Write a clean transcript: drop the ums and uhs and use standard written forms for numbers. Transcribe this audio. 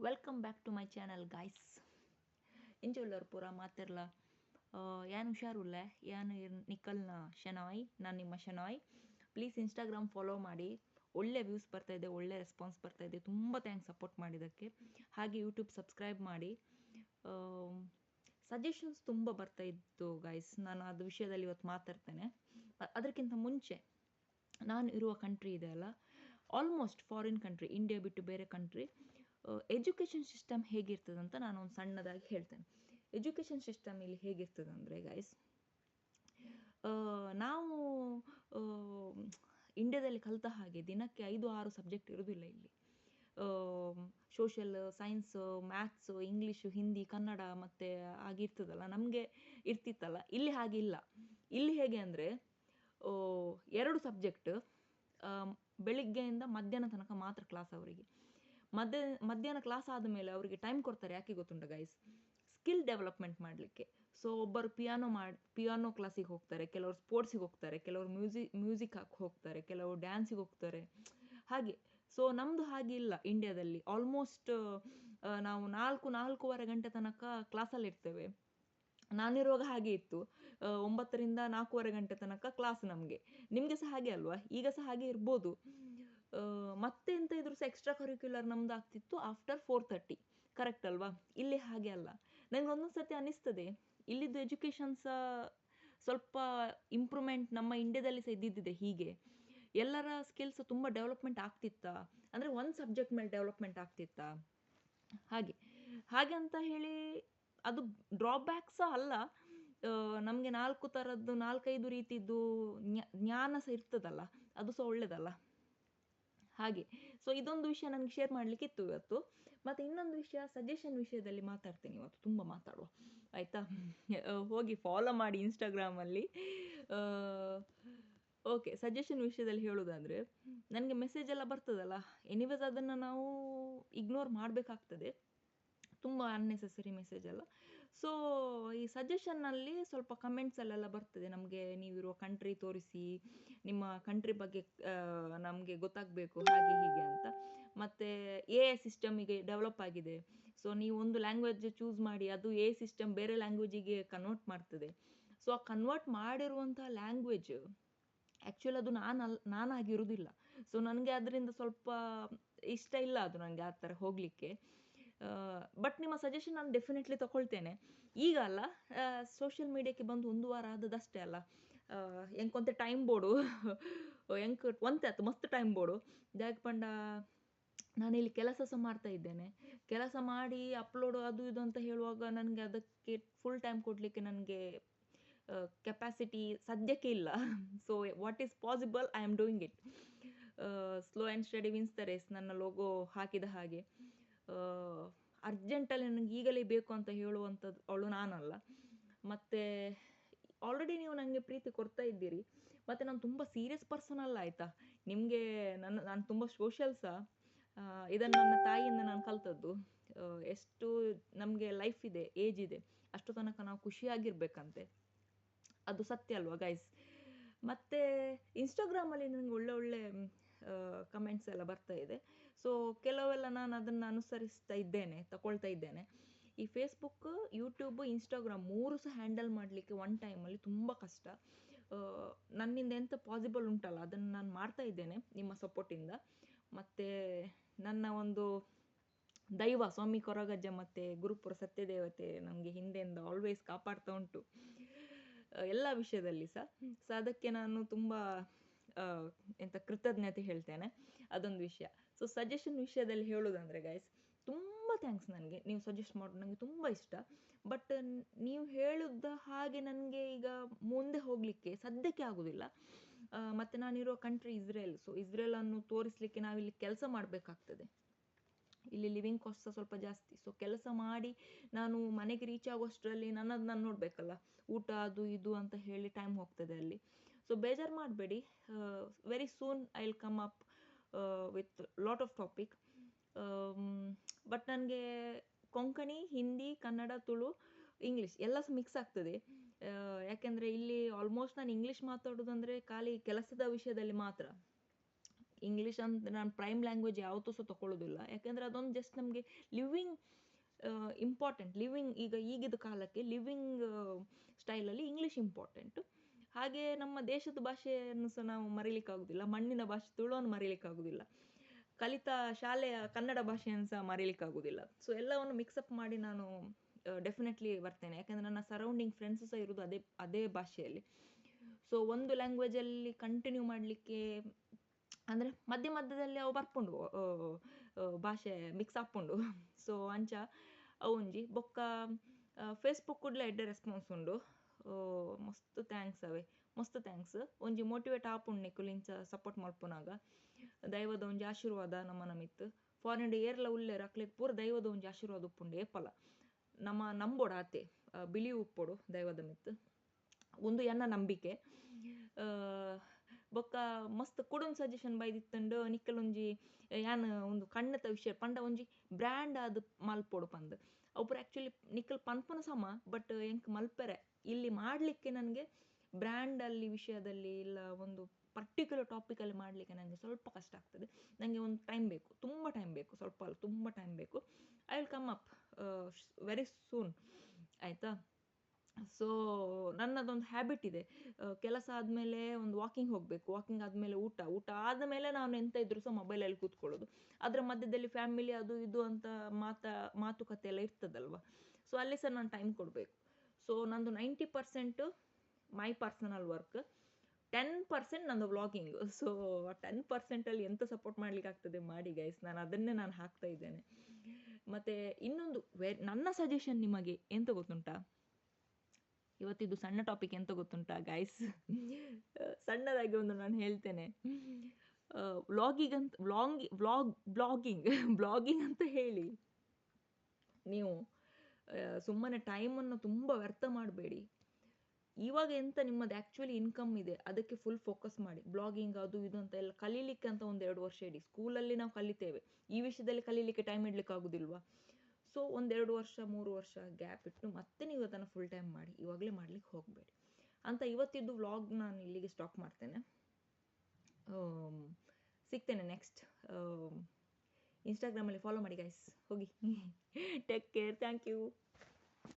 Welcome back to my channel guys. ಇಂಚುಳ್ಳವ್ರು ಪೂರ ಮಾತಿರ್ಲ ಏನು ಹುಷಾರುಲ್ಲೆ ಏನು ನಿಕ್ಕಲ್ನ ಶನಾಯ್. ನಾನು ನಿಮ್ಮ ಶನಾಯ್. ಪ್ಲೀಸ್ ಇನ್ಸ್ಟಾಗ್ರಾಮ್ ಫಾಲೋ ಮಾಡಿ. ಒಳ್ಳೆ ವ್ಯೂಸ್ ಬರ್ತಾಯಿದೆ, ಒಳ್ಳೆ ರೆಸ್ಪಾನ್ಸ್ ಬರ್ತಾಯಿದೆ. ತುಂಬ ಥ್ಯಾಂಕ್ಸ್ ಸಪೋರ್ಟ್ ಮಾಡಿದ್ದಕ್ಕೆ. ಹಾಗೆ ಯೂಟ್ಯೂಬ್ ಸಬ್ಸ್ಕ್ರೈಬ್ ಮಾಡಿ. ಸಜೆಷನ್ಸ್ ತುಂಬ ಬರ್ತಾಯಿತ್ತು ಗೈಸ್. ನಾನು ಅದು ವಿಷಯದಲ್ಲಿ ಇವತ್ತು ಮಾತಾಡ್ತೇನೆ. ಅದಕ್ಕಿಂತ ಮುಂಚೆ ನಾನು ಇರುವ ಕಂಟ್ರಿ ಇದೆ ಅಲ್ಲ, ಆಲ್ಮೋಸ್ಟ್ ಫಾರಿನ್ ಕಂಟ್ರಿ, ಇಂಡಿಯಾ ಬಿಟ್ಟು ಬೇರೆ ಕಂಟ್ರಿ, ಎಜುಕೇಷನ್ ಸಿಸ್ಟಮ್ ಹೇಗಿರ್ತದಂತ ನಾನು ಒಂದು ಸಣ್ಣದಾಗಿ ಹೇಳ್ತೇನೆ. ಎಜುಕೇಷನ್ ಸಿಸ್ಟಮ್ ಇಲ್ಲಿ ಹೇಗಿರ್ತದಂದರೆ ಗೈಸ್, ನಾವು ಇಂಡಿಯಾದಲ್ಲಿ ಕಲಿತ ಹಾಗೆ ದಿನಕ್ಕೆ 5-6 ಸಬ್ಜೆಕ್ಟ್ ಇರೋದಿಲ್ಲ ಇಲ್ಲಿ. Social, science, maths, English, Hindi, Kannada ಮತ್ತು ಆಗಿರ್ತದಲ್ಲ, ನಮಗೆ ಇರ್ತಿತ್ತಲ್ಲ. ಇಲ್ಲಿ ಹಾಗಿಲ್ಲ. ಇಲ್ಲಿ ಹೇಗೆ ಅಂದರೆ 2 ಸಬ್ಜೆಕ್ಟ್ ಬೆಳಿಗ್ಗೆಯಿಂದ ಮಧ್ಯಾಹ್ನ ತನಕ ಮಾತ್ರ ಕ್ಲಾಸ್ ಅವರಿಗೆ. ಮಧ್ಯಾಹ್ನ ಕ್ಲಾಸ್ ಆದಮೇಲೆ ಅವರಿಗೆ ಟೈಮ್ ಕೊಡ್ತಾರೆ. ಯಾಕೆ ಗೊತ್ತುಂಟ ಗೈಸ್? ಸ್ಕಿಲ್ ಡೆವಲಪ್ಮೆಂಟ್ ಮಾಡಲಿಕ್ಕೆ. ಸೊ ಒಬ್ಬರು ಪಿಯಾನೋ ಕ್ಲಾಸಿಗೆ ಹೋಗ್ತಾರೆ, ಕೆಲವರು ಸ್ಪೋರ್ಟ್ಸಿಗೆ ಹೋಗ್ತಾರೆ, ಕೆಲವರು ಮ್ಯೂಸಿಕ್ ಹೋಗ್ತಾರೆ, ಕೆಲವರು ಡ್ಯಾನ್ಸಿಗೆ ಹೋಗ್ತಾರೆ. ಹಾಗೆ ಸೊ ನಮ್ಮದು ಹಾಗೆ ಇಲ್ಲ ಇಂಡಿಯಾದಲ್ಲಿ. ಆಲ್ಮೋಸ್ಟ್ ನಾವು 4-4.5 ಗಂಟೆ ತನಕ ಕ್ಲಾಸಲ್ಲಿ ಇರ್ತೇವೆ. ನಾನಿರುವಾಗ ಹಾಗೆ ಇತ್ತು. 9ರಿಂದ 4.25 ಗಂಟೆ ತನಕ ಕ್ಲಾಸ್ ನಮಗೆ. ನಿಮಗೆ ಸಹ ಹಾಗೆ ಅಲ್ವಾ? ಈಗ ಸಹ ಹಾಗೆ ಇರ್ಬೋದು. ಮತ್ತೆ ಎಂತ ಇದ್ರೂ ಸಹ ಎಕ್ಸ್ಟ್ರಾ ಕರಿಕ್ಯುಲರ್ ನಮ್ದು ಆಗ್ತಿತ್ತು ಆಫ್ಟರ್ 4:30. ಕರೆಕ್ಟ್ ಅಲ್ವಾ? ಇಲ್ಲಿ ಹಾಗೆ ಅಲ್ಲ. ನನಗೆ ಒಂದೊಂದು ಸರ್ತಿ ಅನ್ನಿಸ್ತದೆ, ಇಲ್ಲಿದ್ದು ಎಜುಕೇಷನ್ ಸಹ ಸ್ವಲ್ಪ ಇಂಪ್ರೂವ್ಮೆಂಟ್ ನಮ್ಮ ಇಂಡಿಯಾದಲ್ಲಿ ಸಹ ಇದ್ದಿದ್ದಿದೆ ಹೀಗೆ. ಎಲ್ಲರ ಸ್ಕಿಲ್ಸ್ ತುಂಬ ಡೆವಲಪ್ಮೆಂಟ್ ಆಗ್ತಿತ್ತಾ ಅಂದರೆ ಒಂದು ಸಬ್ಜೆಕ್ಟ್ ಮೇಲೆ ಡೆವಲಪ್ಮೆಂಟ್ ಆಗ್ತಿತ್ತಾ ಹಾಗೆ ಹಾಗೆ ಅಂತ ಹೇಳಿ ಅದು ಡ್ರಾಬ್ಯಾಕ್ ಸಹ ಅಲ್ಲ. ನಮಗೆ 4 ಥರದ್ದು 4-5 ರೀತಿದ್ದು ಜ್ಞಾನ ಸಹ ಇರ್ತದಲ್ಲ, ಅದು ಸಹ ಒಳ್ಳೆಯದಲ್ಲ. ಹಾಗೆ ಸೊ ಇದೊಂದು ವಿಷಯ ನನಗೆ ಶೇರ್ ಮಾಡಲಿಕ್ಕಿತ್ತು ಇವತ್ತು. ಮತ್ತು ಇನ್ನೊಂದು ವಿಷಯ, ಸಜೆಷನ್ ವಿಷಯದಲ್ಲಿ ಮಾತಾಡ್ತೀನಿ ಇವತ್ತು. ತುಂಬ ಮಾತಾಡುವ ಆಯಿತಾ? ಹೋಗಿ ಫಾಲೋ ಮಾಡಿ ಇನ್ಸ್ಟಾಗ್ರಾಮಲ್ಲಿ. ಓಕೆ, ಸಜೆಷನ್ ವಿಷಯದಲ್ಲಿ ಹೇಳೋದಾದರೆ, ನನಗೆ ಮೆಸೇಜ್ ಎಲ್ಲ ಬರ್ತದಲ್ಲ, ಎನಿವೇಸ್ ಅದನ್ನು ನಾವು ಇಗ್ನೋರ್ ಮಾಡಬೇಕಾಗ್ತದೆ, ತುಂಬ ಅನ್ನೆಸೆಸರಿ ಮೆಸೇಜ್ ಎಲ್ಲ. ಸೊ ಈ ಸಜೆಷನ್ನಲ್ಲಿ ಸ್ವಲ್ಪ ಕಮೆಂಟ್ಸಲ್ಲೆಲ್ಲ ಬರ್ತದೆ, ನಮಗೆ ನೀವಿರುವ ಕಂಟ್ರಿ ತೋರಿಸಿ, ನಿಮ್ಮ ಕಂಟ್ರಿ ಬಗ್ಗೆ ನಮಗೆ ಗೊತ್ತಾಗಬೇಕು, ಹಾಗೆ ಹೀಗೆ ಅಂತ. ಮತ್ತು AI ಸಿಸ್ಟಮ್ ಈಗ ಡೆವಲಪ್ ಆಗಿದೆ. ಸೊ ನೀವು ಒಂದು ಲ್ಯಾಂಗ್ವೇಜ್ ಚೂಸ್ ಮಾಡಿ, ಅದು AI ಸಿಸ್ಟಮ್ ಬೇರೆ ಲ್ಯಾಂಗ್ವೇಜಿಗೆ ಕನ್ವರ್ಟ್ ಮಾಡ್ತದೆ. ಸೊ ಆ ಕನ್ವರ್ಟ್ ಮಾಡಿರುವಂಥ ಲ್ಯಾಂಗ್ವೇಜ್ ಆ್ಯಕ್ಚುಲಿ ಅದು ನಾನಾಗಿರೋದಿಲ್ಲ. ಸೊ ನನಗೆ ಅದರಿಂದ ಸ್ವಲ್ಪ ಇಷ್ಟ ಇಲ್ಲ ಅದು, ನನಗೆ ಆ ಥರ ಹೋಗಲಿಕ್ಕೆ. ಬಟ್ ನಿಮ್ಮ ಸಜೆಷನ್ ನಾನು ಡೆಫಿನೆಟ್ಲಿ ತಗೊಳ್ತೇನೆ. ಈಗ ಅಲ್ಲ, ಸೋಷಿಯಲ್ ಮೀಡಿಯಾಕ್ಕೆ ಬಂದು 1 ವಾರ ಆದದಷ್ಟೇ ಅಲ್ಲ. ಎಂಕೊಂತೆ ಟೈಮ್ ಬೋಡು ಎಂಕ್ ಒಂತೆ ಆಯ್ತು ಮಸ್ತ್ ಟೈಮ್ ಬೋಡು ಜಾಕ್ ಪಂಡ. ನಾನಿಲ್ಲಿ ಕೆಲಸ ಸಹ ಮಾಡ್ತಾ ಇದ್ದೇನೆ. ಕೆಲಸ ಮಾಡಿ ಅಪ್ಲೋಡು ಅದು ಇದು ಅಂತ ಹೇಳುವಾಗ ನನಗೆ ಅದಕ್ಕೆ ಫುಲ್ ಟೈಮ್ ಕೊಡಲಿಕ್ಕೆ ನನಗೆ ಕೆಪಾಸಿಟಿ ಸದ್ಯಕ್ಕೆ ಇಲ್ಲ. So what is possible I am doing it. Slow and steady wins the race, ನನ್ನ ಲೋಗೋ ಹಾಕಿದ ಹಾಗೆ. ಅರ್ಜೆಂಟಲ್ಲಿ ನನಗೆ ಈಗಲೇ ಬೇಕು ಅಂತ ಹೇಳುವಂಥದ್ದು ಅವಳು ನಾನಲ್ಲ. ಮತ್ತು ಆಲ್ರೆಡಿ ನೀವು ನನಗೆ ಪ್ರೀತಿ ಕೊಡ್ತಾ ಇದ್ದೀರಿ. ಮತ್ತು ನಾನು ತುಂಬ ಸೀರಿಯಸ್ ಪರ್ಸನ್ ಅಲ್ಲ, ಆಯಿತಾ? ನಿಮಗೆ ನಾನು ತುಂಬ ಸೋಷಲ್ ಸಹ. ಇದನ್ನು ನನ್ನ ತಾಯಿಯಿಂದ ನಾನು ಕಲ್ತದ್ದು. ಎಷ್ಟು ನಮಗೆ ಲೈಫ್ ಇದೆ, ಏಜ್ ಇದೆ, ಅಷ್ಟು ತನಕ ನಾವು ಖುಷಿಯಾಗಿರ್ಬೇಕಂತೆ. ಅದು ಸತ್ಯ ಅಲ್ವಾ ಗೈಸ್? ಮತ್ತು ಇನ್ಸ್ಟಾಗ್ರಾಮಲ್ಲಿ ನನಗೆ ಒಳ್ಳೆ ಕಮೆಂಟ್ಸ್ ಎಲ್ಲ ಬರ್ತಾ ಇದೆ. ಸೊ ಕೆಲವೆಲ್ಲ ನಾನು ಅದನ್ನು ಅನುಸರಿಸ್ತಾ ಇದ್ದೇನೆ, ತಗೊಳ್ತಾ ಇದ್ದೇನೆ. ಈ ಫೇಸ್ಬುಕ್, ಯೂಟ್ಯೂಬ್, ಇನ್ಸ್ಟಾಗ್ರಾಮ್ 3 ಸಹ ಹ್ಯಾಂಡಲ್ ಮಾಡಲಿಕ್ಕೆ ಒನ್ ಟೈಮಲ್ಲಿ ತುಂಬ ಕಷ್ಟ. ನನ್ನಿಂದ ಎಂತ ಪಾಸಿಬಲ್ ಉಂಟಲ್ಲ ಅದನ್ನು ನಾನು ಮಾಡ್ತಾ ಇದ್ದೇನೆ ನಿಮ್ಮ ಸಪೋರ್ಟಿಂದ. ಮತ್ತು ನನ್ನ ಒಂದು ದೈವ ಸ್ವಾಮಿ ಕೊರಗಜ್ಜ ಮತ್ತು ಗುರುಪುರ ಸತ್ಯದೇವತೆ ನಮಗೆ ಹಿಂದೆಯಿಂದ ಆಲ್ವೇಸ್ ಕಾಪಾಡ್ತಾ ಉಂಟು ಎಲ್ಲ ವಿಷಯದಲ್ಲಿ ಸಹ. ಸೊ ಅದಕ್ಕೆ ನಾನು ತುಂಬ ಕೃತಜ್ಞತೆ ಹೇಳ್ತೇನೆ. ಅದೊಂದು ವಿಷಯ. ಸೊ ಸಜೆಷನ್ ವಿಷಯದಲ್ಲಿ ಹೇಳೋದಂದರೆ ಗೈಸ್, ತುಂಬ ಥ್ಯಾಂಕ್ಸ್. ನನಗೆ ನೀವು ಸಜೆಸ್ಟ್ ಮಾಡೋದು ನನಗೆ ತುಂಬ ಇಷ್ಟ. ಬಟ್ ನೀವು ಹೇಳಿದ ಹಾಗೆ ನನಗೆ ಈಗ ಮುಂದೆ ಹೋಗಲಿಕ್ಕೆ ಸದ್ಯಕ್ಕೆ ಆಗೋದಿಲ್ಲ. ಮತ್ತು ನಾನಿರೋ ಕಂಟ್ರಿ ಇಸ್ರೇಲ್. ಸೊ ಇಸ್ರೇಲನ್ನು ತೋರಿಸಲಿಕ್ಕೆ ನಾವಿಲ್ಲಿ ಕೆಲಸ ಮಾಡಬೇಕಾಗ್ತದೆ. ಇಲ್ಲಿ ಲಿವಿಂಗ್ ಕಾಸ್ಟ್ ಸಹ ಸ್ವಲ್ಪ ಜಾಸ್ತಿ. ಸೊ ಕೆಲಸ ಮಾಡಿ ನಾನು ಮನೆಗೆ ರೀಚ್ ಆಗೋಷ್ಟರಲ್ಲಿ ನನ್ನದು ನಾನು ನೋಡಬೇಕಲ್ಲ, ಊಟ ಅದು ಇದು ಅಂತ ಹೇಳಿ ಟೈಮ್ ಹೋಗ್ತದೆ ಅಲ್ಲಿ. ಸೊ ಬೇಜಾರು ಮಾಡಬೇಡಿ. Very soon I will come up with lot of topic. But ನನಗೆ ಕೊಂಕಣಿ, ಹಿಂದಿ, ಕನ್ನಡ, ತುಳು, ಇಂಗ್ಲೀಷ್ ಎಲ್ಲ ಸಹ ಮಿಕ್ಸ್ ಆಗ್ತದೆ. ಯಾಕೆಂದರೆ ಇಲ್ಲಿ ಆಲ್ಮೋಸ್ಟ್ ನಾನು ಇಂಗ್ಲೀಷ್ ಮಾತಾಡೋದಂದರೆ ಖಾಲಿ ಕೆಲಸದ ವಿಷಯದಲ್ಲಿ ಮಾತ್ರ. ಇಂಗ್ಲೀಷ್ ಅಂತ ನಾನು ಪ್ರೈಮ್ ಲ್ಯಾಂಗ್ವೇಜ್ ಯಾವತ್ತೂ ಸಹ ತಗೊಳ್ಳೋದಿಲ್ಲ. ಯಾಕೆಂದರೆ ಅದೊಂದು ಜಸ್ಟ್ ನಮಗೆ ಲಿವಿಂಗ್ ಇಂಪಾರ್ಟೆಂಟ್. ಈಗಿದ ಕಾಲಕ್ಕೆ ಲಿವಿಂಗ್ ಸ್ಟೈಲಲ್ಲಿ ಇಂಗ್ಲೀಷ್ ಇಂಪಾರ್ಟೆಂಟು. ಹಾಗೆ ನಮ್ಮ ದೇಶದ ಭಾಷೆಯನ್ನು ಸಹ ನಾವು ಮರೀಲಿಕ್ಕಾಗೋದಿಲ್ಲ. ಮಣ್ಣಿನ ಭಾಷೆ ತುಳುವನ್ನು ಮರೀಲಿಕ್ಕಾಗೋದಿಲ್ಲ. ಕಲಿತ ಶಾಲೆಯ ಕನ್ನಡ ಭಾಷೆಯನ್ನು ಸಹ ಮರೀಲಿಕ್ಕಾಗೋದಿಲ್ಲ. ಸೊ ಎಲ್ಲವನ್ನು ಮಿಕ್ಸಪ್ ಮಾಡಿ ನಾನು ಡೆಫಿನೆಟ್ಲಿ ಬರ್ತೇನೆ. ಯಾಕೆಂದರೆ ನನ್ನ ಸರೌಂಡಿಂಗ್ ಫ್ರೆಂಡ್ಸ್ ಸಹ ಇರೋದು ಅದೇ ಭಾಷೆಯಲ್ಲಿ. ಸೊ ಒಂದು ಲ್ಯಾಂಗ್ವೇಜಲ್ಲಿ ಕಂಟಿನ್ಯೂ ಮಾಡಲಿಕ್ಕೆ ಅಂದರೆ ಮಧ್ಯದಲ್ಲಿ ಅವು ಬರ್ಪುಂಡು ಭಾಷೆ ಮಿಕ್ಸ್ ಆಪುಂಡು. ಸೊ ಅಂಚ ಅವೊಂಜಿ ಬೊಕ್ಕ ಫೇಸ್ಬುಕ್ ಕೂಡಲೇ ಎಡ್ಡೆ ರೆಸ್ಪಾನ್ಸ್ ಉಂಡು. ಮಸ್ತ್ ಥ್ಯಾಂಕ್ಸ್ ಒಂಜಿ ಮೋಟಿವೇಟ್ ಆಪುಂಡು ನಿಕುಲು ಇಂಚ ಸಪೋರ್ಟ್ ಮಲ್ಪುನಾಗ. ದೈವದ ಒಂಜಿ ಆಶೀರ್ವಾದ ನಮ್ಮನ ಮಿತ್ ಫಾರಿನ್ ಏರ್ಲ ಉಲ್ಲೇರ್ ಅಕ್ಲೆಗ್ ಪೂರ ದೈವದ ಒಂಜಿ ಆಶೀರ್ವಾದ ಉಪ್ಪುಂಡು ಏಪಲ ನಂಬೋಡು ಆತೆ ಬಿಲೀವ್ ಉಪ್ಪೊಡು ದೈವದ ಮಿತ್ ಒಂದು ಎನ್ನ ನಂಬಿಕೆ. ಬೊಕ್ಕ ಮಸ್ತ್ ಕುಡುನ್ ಸಜೆಷನ್ ಬೈದಿತ್ತಂಡು ನಿಕ್ಕಲೊಂಜಿ ಯಾನ್ ಒಂದು ಕಣ್ಣತ ವಿಷಯ ಪಂಡ ಒಂಜಿ ಬ್ರ್ಯಾಂಡ್ ಅದು ಮಲ್ಪೊಡು ಪಂದ್ ಒಬ್ಬರು ಆ್ಯಕ್ಚುಲಿ ನಿಕ್ಕಲ್ ಪನ್ಪುನ ಸಮ ಬಟ್ ಎಂಕ್ ಮಲ್ಪೆರೆ ಇಲ್ಲಿ ಮಾಡಲಿಕ್ಕೆ ನನಗೆ ಬ್ರ್ಯಾಂಡಲ್ಲಿ ವಿಷಯದಲ್ಲಿ ಇಲ್ಲ ಒಂದು ಪರ್ಟಿಕ್ಯುಲರ್ ಟಾಪಿಕಲ್ಲಿ ಮಾಡಲಿಕ್ಕೆ ನನಗೆ ಸ್ವಲ್ಪ ಕಷ್ಟ ಆಗ್ತದೆ. ನನಗೆ ಒಂದು ಟೈಮ್ ಬೇಕು, ತುಂಬ ಟೈಮ್ ಬೇಕು, ಸ್ವಲ್ಪ ಅಲ್ಲ ತುಂಬ ಟೈಮ್ ಬೇಕು. I will come up very soon, ಆಯಿತಾ. ಸೊ ನನ್ನದೊಂದು ಹ್ಯಾಬಿಟ್ ಇದೆ, ಕೆಲಸ ಆದಮೇಲೆ ಒಂದು ವಾಕಿಂಗ್ ಹೋಗಬೇಕು, ವಾಕಿಂಗ್ ಆದಮೇಲೆ ಊಟ ಆದಮೇಲೆ ನಾನು ಎಂತ ಇದ್ರೂ ಸಹ ಮೊಬೈಲಲ್ಲಿ ಕೂತ್ಕೊಳ್ಳೋದು. ಅದರ ಮಧ್ಯದಲ್ಲಿ ಫ್ಯಾಮಿಲಿ ಅದು ಇದು ಅಂತ ಮಾತುಕತೆ ಎಲ್ಲ ಇರ್ತದಲ್ವ. ಸೊ ಅಲ್ಲಿ ಸಹ ನಾನು ಟೈಮ್ ಕೊಡಬೇಕು. ಸೊ ನಂದು 90% ಮೈ ಪರ್ಸನಲ್ ವರ್ಕ್, 10% ನಂದು ವ್ಲಾಗಿಂಗ್. ಸೊ 10%ಅಲ್ಲಿ ಎಂತ ಸಪೋರ್ಟ್ ಮಾಡ್ಲಿಕ್ಕೆ ಆಗ್ತದೆ ಮಾಡಿ ಗೈಸ್, ಅದನ್ನೇ ನಾನು ಹಾಕ್ತಾ ಇದ್ದೇನೆ. ಮತ್ತು ಇನ್ನೊಂದು ನನ್ನ ಸಜೆಷನ್ ನಿಮಗೆ ಎಂತ ಗೊತ್ತುಂಟಾ, ಇವತ್ತಿದ್ದು ಸಣ್ಣ ಟಾಪಿಕ್ ಎಂತ ಗೊತ್ತುಂಟಾ ಗೈಸ್, ಸಣ್ಣದಾಗಿ ಒಂದು ನಾನು ಹೇಳ್ತೇನೆ. ಬ್ಲಾಗಿಂಗ್ ಅಂತ ಹೇಳಿ ನೀವು ಸುಮ್ಮನೆ ಟೈಮನ್ನು ತುಂಬ ವ್ಯರ್ಥ ಮಾಡಬೇಡಿ. ಇವಾಗ ಎಂತ ನಿಮ್ಮದು ಆ್ಯಕ್ಚುಲಿ ಇನ್ಕಮ್ ಇದೆ ಅದಕ್ಕೆ ಫುಲ್ ಫೋಕಸ್ ಮಾಡಿ. ಬ್ಲಾಗಿಂಗ್ ಅದು ಇದು ಅಂತ ಎಲ್ಲ ಕಲೀಲಿಕ್ಕೆ ಅಂತ 1-2 ವರ್ಷ ಇಡಿ. ಸ್ಕೂಲಲ್ಲಿ ನಾವು ಕಲಿತೇವೆ, ಈ ವಿಷಯದಲ್ಲಿ ಕಲೀಲಿಕ್ಕೆ ಟೈಮ್ ಇಡ್ಲಿಕ್ಕೆ ಆಗೋದಿಲ್ವಾ. ಸೊ 1-2 ವರ್ಷ 3 ವರ್ಷ ಗ್ಯಾಪ್ ಇಟ್ಟು ಮತ್ತೆ ನೀವು ಅದನ್ನು ಫುಲ್ ಟೈಮ್ ಮಾಡಿ, ಇವಾಗಲೇ ಮಾಡ್ಲಿಕ್ಕೆ ಹೋಗಬೇಡಿ ಅಂತ ಇವತ್ತಿದ್ದು ವ್ಲಾಗ್ ನಾನು ಇಲ್ಲಿಗೆ ಸ್ಟಾಪ್ ಮಾಡ್ತೇನೆ. ಸಿಗ್ತೇನೆ ನೆಕ್ಸ್ಟ್. ಇನ್ಸ್ಟಾಗ್ರಾಮಲ್ಲಿ ಫಾಲೋ ಮಾಡಿ ಗೈಸ್, ಹೋಗಿ. Take care, thank you.